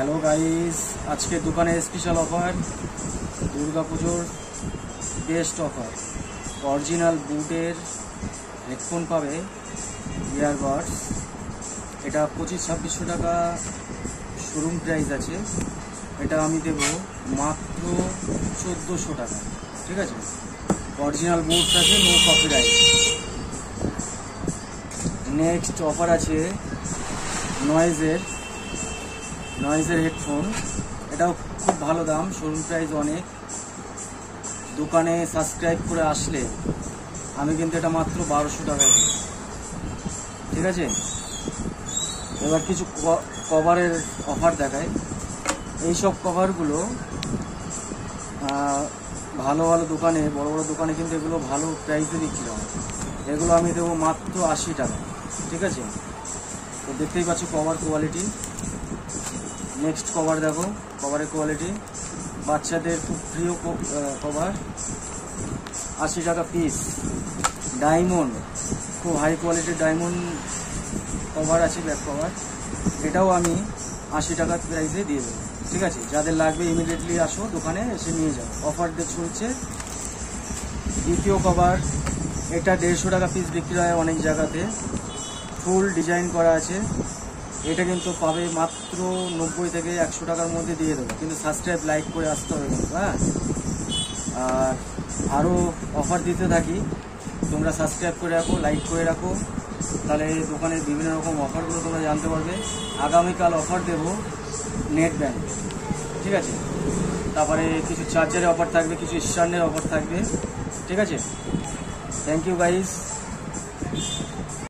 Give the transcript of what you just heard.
Hello guys, आज के दुकाने स्पेशल ऑफर दुर्गा पुजोर बेस्ट ऑफर অরিজিনাল বুটের হেডফোন পাবে ইয়ারবাডস। এটা 25-2600 টাকা শোরুম প্রাইস আছে, এটা আমি দেব মাত্র 1400 টাকা। ঠিক আছে, অরিজিনাল বুটস আছে, নো কপিরাইট। নেক্সট অফার আছে নয়েজের হেডফোন, এটাও খুব ভালো দাম, শোরুম প্রাইস অনেক। দোকানে সাবস্ক্রাইব করে আসলে আমি কিন্তু এটা মাত্র 1200 টাকায় দেব। ঠিক আছে, এবার কিছু কভারের অফার দেখায়। এইসব কভারগুলো ভালো ভালো দোকানে, বড় বড় দোকানে কিন্তু এগুলো ভালো প্রাইসে বিক্রি হয়। এগুলো আমি দেবো মাত্র 80 টাকা। ঠিক আছে, তো দেখতেই পাচ্ছ কভার কোয়ালিটি। নেক্সট কভার দেখো, কভারের কোয়ালিটি বাচ্চাদের খুব প্রিয় কভার, 80 টাকা পিস। ডায়মন্ড, খুব হাই কোয়ালিটির ডায়মন্ড কভার আছে, ব্যাক কভার, এটাও আমি 80 টাকার প্রাইসে দিয়ে দেবো। ঠিক আছে, যাদের লাগবে ইমিডিয়েটলি আসো দোকানে, এসে নিয়ে যাও, অফার চলছে। দ্বিতীয় কভার, এটা 150 টাকা পিস বিক্রি হয় অনেক জায়গাতে, ফুল ডিজাইন করা আছে। এটা কিন্তু পাবে মাত্র 90 থেকে 100 টাকার মধ্যে দিয়ে দেবো, কিন্তু সাবস্ক্রাইব লাইক করে আসতে হবে কিন্তু। হ্যাঁ, আর আরও অফার দিতে থাকি, তোমরা সাবস্ক্রাইব করে রাখো, লাইক করে রাখো, তাহলে দোকানের বিভিন্ন রকম অফারগুলো তোমরা জানতে পারবে। আগামীকাল অফার দেব নেট ব্যাংক। ঠিক আছে, তারপরে কিছু চার্জারের অফার থাকবে, কিছু স্ট্যান্ডের অফার থাকবে। ঠিক আছে, থ্যাংক ইউ গাইস।